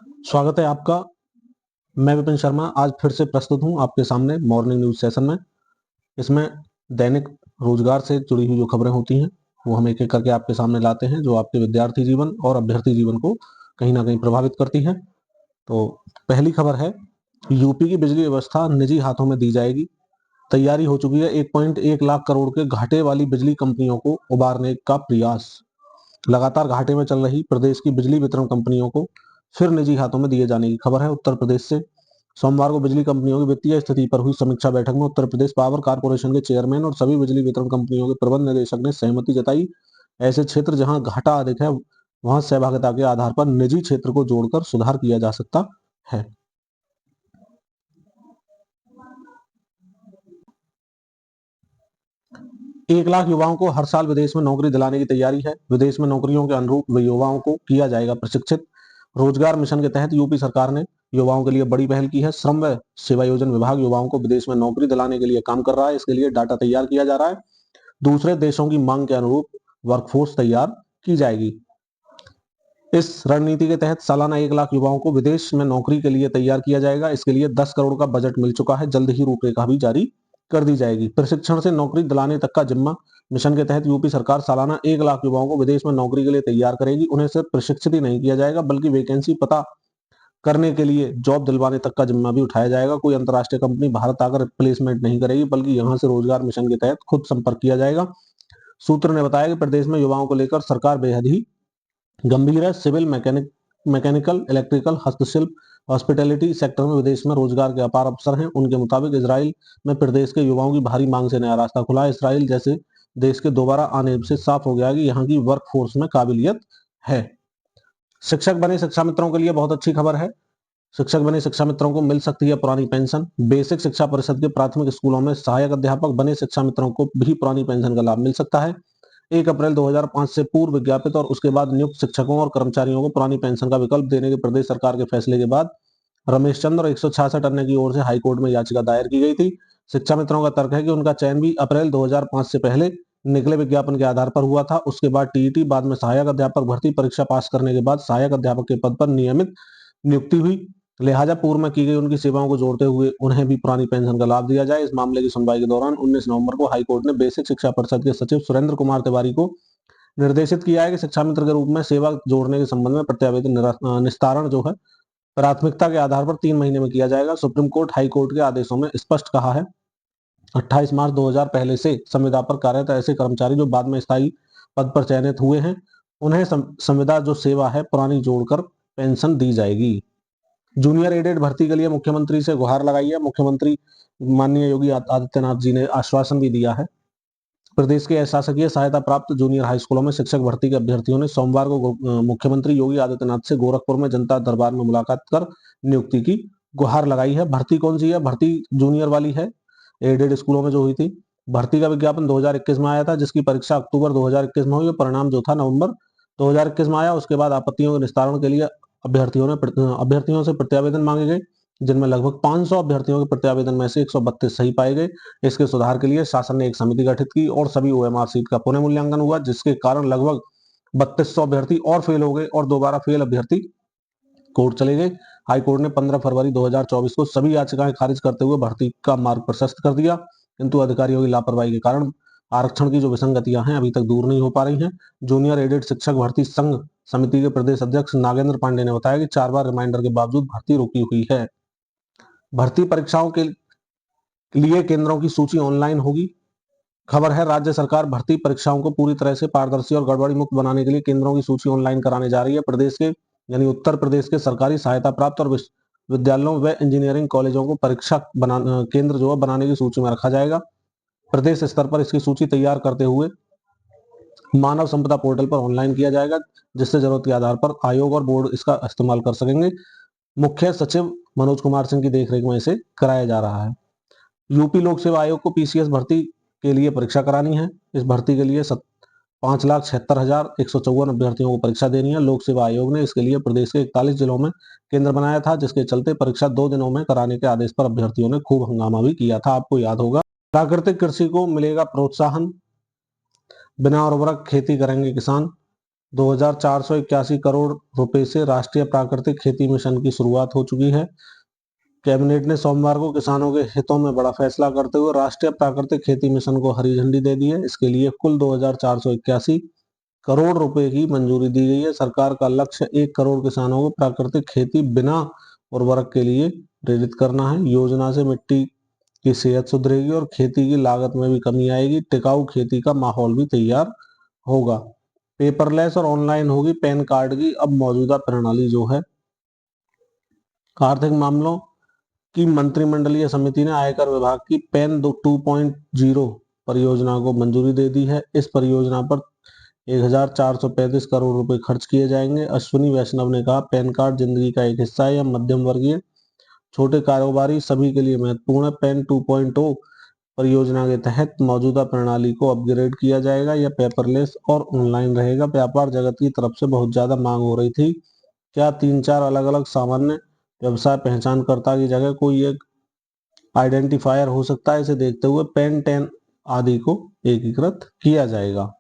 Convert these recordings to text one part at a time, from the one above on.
स्वागत है आपका। मैं विपिन शर्मा आज फिर से प्रस्तुत हूं आपके सामने मॉर्निंग न्यूज सेशन में। इसमें दैनिक रोजगार से जुड़ी हुई जो खबरें होती हैं वो हम एक एक करके आपके सामने लाते हैं, जो आपके विद्यार्थी जीवन और अभ्यर्थी जीवन को कहीं ना कहीं प्रभावित करती हैं। तो पहली खबर है, यूपी की बिजली व्यवस्था निजी हाथों में दी जाएगी। तैयारी हो चुकी है 1.1 लाख करोड़ के घाटे वाली बिजली कंपनियों को उबारने का प्रयास। लगातार घाटे में चल रही प्रदेश की बिजली वितरण कंपनियों को फिर निजी हाथों में दिए जाने की खबर है। उत्तर प्रदेश से सोमवार को बिजली कंपनियों की वित्तीय स्थिति पर हुई समीक्षा बैठक में उत्तर प्रदेश पावर कारपोरेशन के चेयरमैन और सभी बिजली वितरण कंपनियों के प्रबंध निदेशक ने सहमति जताई। ऐसे क्षेत्र जहां घाटा अधिक है वहां सहभागिता के आधार पर निजी क्षेत्र को जोड़कर सुधार किया जा सकता है। 1 लाख युवाओं को हर साल विदेश में नौकरी दिलाने की तैयारी है। विदेश में नौकरियों के अनुरूप युवाओं को किया जाएगा प्रशिक्षित। रोजगार मिशन के तहत यूपी सरकार ने युवाओं के लिए बड़ी पहल की है। श्रम व सेवायोजन विभाग युवाओं को विदेश में नौकरी दिलाने के लिए काम कर रहा है। इसके लिए डाटा तैयार किया जा रहा है। दूसरे देशों की मांग के अनुरूप वर्कफोर्स तैयार की जाएगी। इस रणनीति के तहत सालाना 1 लाख युवाओं को विदेश में नौकरी के लिए तैयार किया जाएगा। इसके लिए 10 करोड़ का बजट मिल चुका है। जल्द ही रूपरेखा भी जारी कर दी जाएगी। प्रशिक्षण से नौकरी दिलाने तक का जिम्मा। मिशन के तहत यूपी सरकार सालाना 1 लाख युवाओं को विदेश में नौकरी के लिए तैयार करेगी। उन्हें सिर्फ प्रशिक्षित ही नहीं किया जाएगा बल्कि वैकेंसी पता करने के लिए जॉब दिलवाने तक का जिम्मा भी उठाया जाएगा। कोई अंतर्राष्ट्रीय कंपनी भारत आकर प्लेसमेंट नहीं करेगी बल्कि यहां से रोजगार मिशन के तहत खुद संपर्क किया जाएगा। सूत्र ने बताया कि प्रदेश में युवाओं को लेकर सरकार बेहद ही गंभीर है। सिविल, मैकेनिकल, इलेक्ट्रिकल, हस्तशिल्प, हॉस्पिटैलिटी सेक्टर में विदेश में रोजगार के अपार अवसर हैं। उनके मुताबिक इसराइल में प्रदेश के युवाओं की भारी मांग से नया रास्ता खुला है। इसराइल जैसे देश के दोबारा आने से साफ हो गया कि यहाँ की वर्कफोर्स में काबिलियत है। शिक्षक बने शिक्षा मित्रों के लिए बहुत अच्छी खबर है। शिक्षक बने शिक्षा मित्रों को मिल सकती है पुरानी पेंशन। बेसिक शिक्षा परिषद के प्राथमिक स्कूलों में सहायक अध्यापक बने शिक्षा मित्रों को भी पुरानी पेंशन का लाभ मिल सकता है। 1 अप्रैल 2005 से पूर्व विज्ञापित और उसके बाद नियुक्त शिक्षकों और कर्मचारियों को पुरानी पेंशन का विकल्प देने के प्रदेश सरकार के फैसले के बाद रमेश चंद्र और 166 अन्य की ओर से हाईकोर्ट में याचिका दायर की गई थी। शिक्षा मित्रों का तर्क है कि उनका चयन भी अप्रैल 2005 से पहले निकले विज्ञापन के आधार पर हुआ था। उसके बाद टीईटी, बाद में सहायक अध्यापक भर्ती परीक्षा पास करने के बाद सहायक अध्यापक के पद पर नियमित नियुक्ति हुई। लिहाजा पूर्व में की गई उनकी सेवाओं को जोड़ते हुए उन्हें भी पुरानी पेंशन का लाभ दिया जाए। इस मामले की सुनवाई के दौरान 19 नवंबर को हाईकोर्ट ने बेसिक शिक्षा परिषद के सचिव सुरेंद्र कुमार तिवारी को निर्देशित किया है कि शिक्षा मित्र के रूप में सेवा जोड़ने के संबंध में प्रत्यावेदन निस्तारण जो है प्राथमिकता के आधार पर 3 महीने में किया जाएगा। सुप्रीम कोर्ट हाई कोर्ट के आदेशों में स्पष्ट कहा है। 28 मार्च 2000 पहले से संविदा पर कार्यरत ऐसे कर्मचारी जो बाद में स्थायी पद पर चयनित हुए हैं उन्हें संविदा जो सेवा है पुरानी जोड़कर पेंशन दी जाएगी। जूनियर एडेड भर्ती के लिए मुख्यमंत्री से गुहार लगाई है। मुख्यमंत्री माननीय योगी आदित्यनाथ जी ने आश्वासन भी दिया है। प्रदेश के शासकीय सहायता प्राप्त जूनियर हाई स्कूलों में शिक्षक भर्ती के अभ्यर्थियों ने सोमवार को मुख्यमंत्री योगी आदित्यनाथ से गोरखपुर में जनता दरबार में मुलाकात कर नियुक्ति की गुहार लगाई है। भर्ती कौन सी है? भर्ती जूनियर वाली है, एडेड स्कूलों में जो हुई थी। भर्ती का विज्ञापन 2021 में आया था, जिसकी परीक्षा अक्टूबर 2021 में हुई। परिणाम जो था नवंबर 2021 में आया। उसके बाद आपत्तियों के निस्तारण के लिए अभ्यर्थियों से प्रत्यावेदन मांगे गए, जिनमें लगभग 500 अभ्यर्थियों के प्रत्यावेदन में से 132 सही पाए गए। इसके सुधार के लिए शासन ने एक समिति गठित की और सभी ओएमआर सीट का पुनः मूल्यांकन हुआ, जिसके कारण लगभग 3200 अभ्यर्थी और फेल हो गए और दोबारा फेल अभ्यर्थी कोर्ट चले गए। हाईकोर्ट ने 15 फरवरी 2024 को सभी याचिकाएं खारिज करते हुए भर्ती का मार्ग प्रशस्त कर दिया, किंतु अधिकारियों की लापरवाही के कारण आरक्षण की जो विसंगतियां हैं अभी तक दूर नहीं हो पा रही हैं। जूनियर एडेड शिक्षक भर्ती संघ समिति के प्रदेश अध्यक्ष नागेंद्र पांडे ने बताया कि 4 बार रिमाइंडर के बावजूद भर्ती रुकी हुई है। भर्ती परीक्षाओं के लिए केंद्रों की सूची ऑनलाइन होगी। खबर है, राज्य सरकार भर्ती परीक्षाओं को पूरी तरह से पारदर्शी और गड़बड़ी मुक्त बनाने के लिए केंद्रों की सूची ऑनलाइन कराने जा रही है। प्रदेश के यानी उत्तर प्रदेश के सरकारी सहायता प्राप्त और विद्यालयों व इंजीनियरिंग कॉलेजों को परीक्षा केंद्र जो है बनाने की सूची में रखा जाएगा। प्रदेश स्तर पर इसकी सूची तैयार करते हुए मानव संपदा पोर्टल पर ऑनलाइन किया जाएगा, जिससे जरूरत के आधार पर आयोग और बोर्ड इसका इस्तेमाल कर सकेंगे। मुख्य सचिव मनोज कुमार सिंह की देखरेख में इसे कराया जा रहा है। यूपी लोक सेवा आयोग को पीसीएस भर्ती के लिए परीक्षा करानी है। इस भर्ती के लिए 5,76,154 अभ्यर्थियों को परीक्षा देनी है। लोक सेवा आयोग ने इसके लिए प्रदेश के 41 जिलों में केंद्र बनाया था, जिसके चलते परीक्षा 2 दिनों में कराने के आदेश पर अभ्यर्थियों ने खूब हंगामा भी किया था। आपको याद होगा। प्राकृतिक कृषि को मिलेगा प्रोत्साहन, बिना उर्वरक खेती करेंगे किसान। 2481 करोड़ रुपए से राष्ट्रीय प्राकृतिक खेती मिशन की शुरुआत हो चुकी है। कैबिनेट ने सोमवार को किसानों के हितों में बड़ा फैसला करते हुए राष्ट्रीय प्राकृतिक खेती मिशन को हरी झंडी दे दी है। इसके लिए कुल 2481 करोड़ रुपए की मंजूरी दी गई है। सरकार का लक्ष्य 1 करोड़ किसानों को प्राकृतिक खेती बिना उर्वरक के लिए प्रेरित करना है। योजना से मिट्टी की सेहत सुधरेगी और खेती की लागत में भी कमी आएगी। टिकाऊ खेती का माहौल भी तैयार होगा। पेपरलेस और ऑनलाइन होगी पैन कार्ड की अब मौजूदा प्रणाली जो है। आर्थिक मामलों की मंत्रिमंडलीय समिति ने आयकर विभाग की पैन 2.0 परियोजना को मंजूरी दे दी है। इस परियोजना पर 1435 करोड़ रुपए खर्च किए जाएंगे। अश्विनी वैष्णव ने कहा, पैन कार्ड जिंदगी का एक हिस्सा है या मध्यम वर्गीय छोटे कारोबारी सभी के लिए महत्वपूर्ण है। पैन 2.0 परियोजना के तहत मौजूदा प्रणाली को अपग्रेड किया जाएगा। यह पेपरलेस और ऑनलाइन रहेगा। व्यापार जगत की तरफ से बहुत ज्यादा मांग हो रही थी, क्या 3-4 अलग अलग सामान्य व्यवसाय पहचानकर्ता की जगह कोई एक आइडेंटिफायर हो सकता है। इसे देखते हुए पैन 10 आदि को एकीकृत किया जाएगा।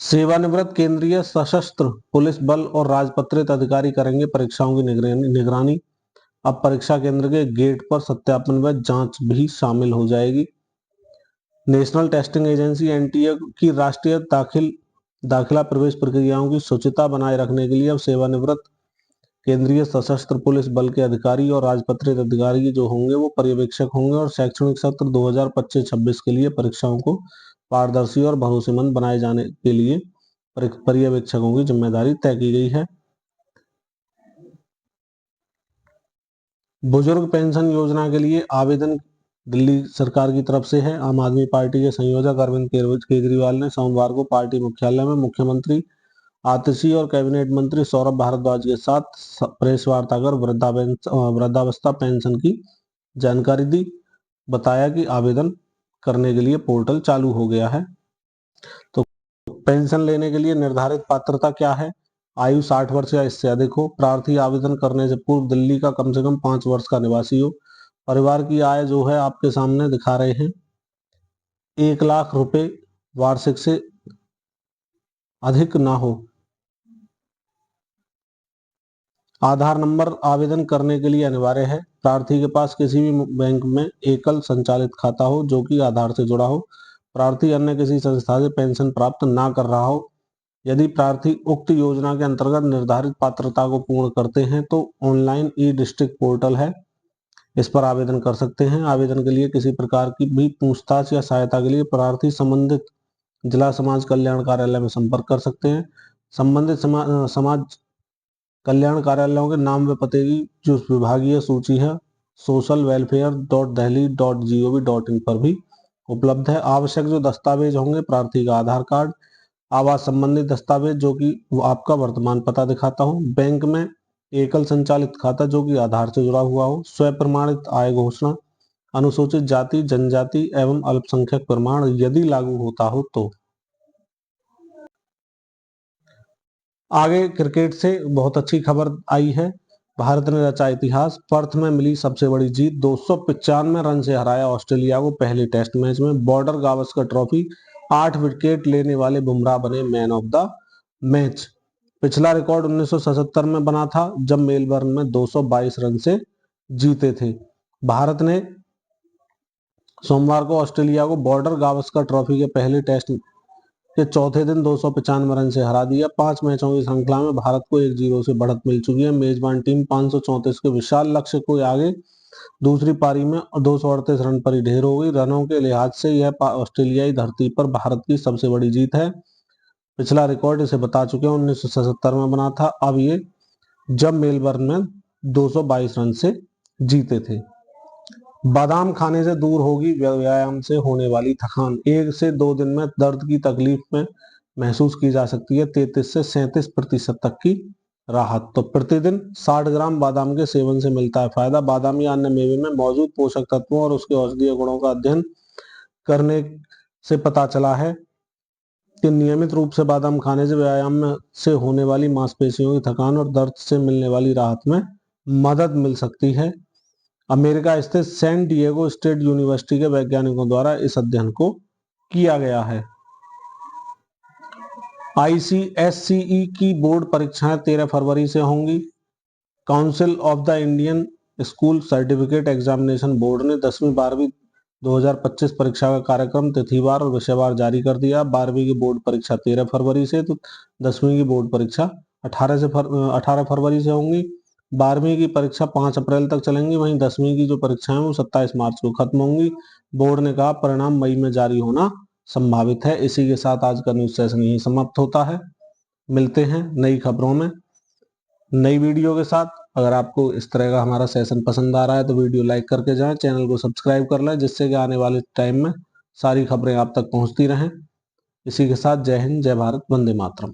सेवानिवृत्त केंद्रीय सशस्त्र पुलिस बल और राजपत्रित अधिकारी करेंगे परीक्षाओं की निगरानी। अब परीक्षा केंद्र के गेट पर सत्यापन व जांच भी शामिल हो जाएगी। नेशनल टेस्टिंग एजेंसी एनटीए की राष्ट्रीय दाखिला प्रवेश प्रक्रियाओं की शुचिता बनाए रखने के लिए अब सेवानिवृत्त केंद्रीय सशस्त्र पुलिस बल के अधिकारी और राजपत्रित अधिकारी जो होंगे वो पर्यवेक्षक होंगे और शैक्षणिक सत्र 2025-26 के लिए परीक्षाओं को पारदर्शी और भरोसेमंद बनाए जाने के लिए पर्यवेक्षकों की जिम्मेदारी तय की गई है। बुजुर्ग पेंशन योजना के लिए आवेदन दिल्ली सरकार की तरफ से है। आम आदमी पार्टी के संयोजक अरविंद केजरीवाल ने सोमवार को पार्टी मुख्यालय में मुख्यमंत्री आतिशी और कैबिनेट मंत्री सौरभ भारद्वाज के साथ प्रेस वार्ता कर वृद्धावस्था पेंशन की जानकारी दी। बताया कि आवेदन करने के लिए पोर्टल चालू हो गया है। तो पेंशन लेने के लिए निर्धारित पात्रता क्या है? आयु 60 वर्ष या इससे अधिक हो। प्रार्थी आवेदन करने से पूर्व दिल्ली का कम से कम 5 वर्ष का निवासी हो। परिवार की आय जो है आपके सामने दिखा रहे हैं, 1 लाख रुपए वार्षिक से अधिक ना हो। आधार नंबर आवेदन करने के लिए अनिवार्य है। प्रार्थी के पास किसी भी बैंक में एकल संचालित खाता हो जो कि आधार से जुड़ा हो। प्रार्थी अन्य किसी संस्था से पेंशन प्राप्त ना कर रहा हो। यदि प्रार्थी उक्त योजना के अंतर्गत निर्धारित पात्रता को पूर्ण करते हैं तो ऑनलाइन ई डिस्ट्रिक्ट पोर्टल है, इस पर आवेदन कर सकते हैं। आवेदन के लिए किसी प्रकार की भी पूछताछ या सहायता के लिए प्रार्थी संबंधित जिला समाज कल्याण कार्यालय में संपर्क कर सकते हैं। संबंधित समाज कल्याण कार्यालयों के नाम व पते की जो विभागीय सूची है social.welfare.delhi.gov.in पर भी उपलब्ध है। आवश्यक जो दस्तावेज होंगे, प्रार्थी का आधार कार्ड, आवास संबंधी दस्तावेज जो कि आपका वर्तमान पता दिखाता हो, बैंक में एकल संचालित खाता जो कि आधार से जुड़ा हुआ हो, स्व प्रमाणित आय घोषणा, अनुसूचित जाति जनजाति एवं अल्पसंख्यक प्रमाण यदि लागू होता हो तो। आगे क्रिकेट से बहुत अच्छी खबर आई है। भारत ने रचा इतिहास, पर्थ में मिली सबसे बड़ी जीत, 295 रन से हराया ऑस्ट्रेलिया को पहले टेस्ट मैच में। बॉर्डर गावस्कर ट्रॉफी, 8 विकेट लेने वाले बुमराह बने मैन ऑफ द मैच। पिछला रिकॉर्ड 1977 में बना था जब मेलबर्न में 222 रन से जीते थे। भारत ने सोमवार को ऑस्ट्रेलिया को बॉर्डर गावस्कर ट्रॉफी के पहले टेस्ट के चौथे दिन 295 रन से हरा दिया। 5 मैचों की श्रृंखला में भारत को 1-0 से बढ़त मिल चुकी है। मेजबान टीम 534 के विशाल लक्ष्य को आगे दूसरी पारी में 238 रन पर ही ढेर हो गई। रनों के लिहाज से यह ऑस्ट्रेलियाई धरती पर भारत की सबसे बड़ी जीत है। पिछला रिकॉर्ड इसे बता चुके हैं, 1977 में बना था, अब ये जब मेलबर्न में 222 रन से जीते थे। बादाम खाने से दूर होगी व्यायाम से होने वाली थकान। 1 से 2 दिन में दर्द की तकलीफ में महसूस की जा सकती है 33 से 37% तक की राहत। तो प्रतिदिन 60 ग्राम बादाम के सेवन से मिलता है फायदा। बादाम या अन्य मेवे में मौजूद पोषक तत्वों और उसके औषधीय गुणों का अध्ययन करने से पता चला है कि नियमित रूप से बादाम खाने से व्यायाम में से होने वाली मांसपेशियों की थकान और दर्द से मिलने वाली राहत में मदद मिल सकती है। अमेरिका स्थित सैन डिएगो स्टेट यूनिवर्सिटी के वैज्ञानिकों द्वारा इस अध्ययन को किया गया है। ICSCE की बोर्ड परीक्षाएं 13 फरवरी से होंगी। Council of the Indian school certificate examination board ने 10वीं 12वीं 2025 परीक्षा का कार्यक्रम तिथिवार और विषयवार जारी कर दिया। 12वीं की बोर्ड परीक्षा 13 फरवरी से, तो 10वीं की बोर्ड परीक्षा 18 फरवरी से होंगी। 12वीं की परीक्षा 5 अप्रैल तक चलेंगी, वहीं 10वीं की जो परीक्षाएं वो 27 मार्च को खत्म होंगी। बोर्ड ने कहा परिणाम मई में जारी होना संभावित है। इसी के साथ आज का न्यूज सेशन यही समाप्त होता है। मिलते हैं नई खबरों में नई वीडियो के साथ। अगर आपको इस तरह का हमारा सेशन पसंद आ रहा है तो वीडियो लाइक करके जाएं, चैनल को सब्सक्राइब कर लें, जिससे कि आने वाले टाइम में सारी खबरें आप तक पहुंचती रहें। इसी के साथ जय हिंद, जय भारत, वंदे मातरम।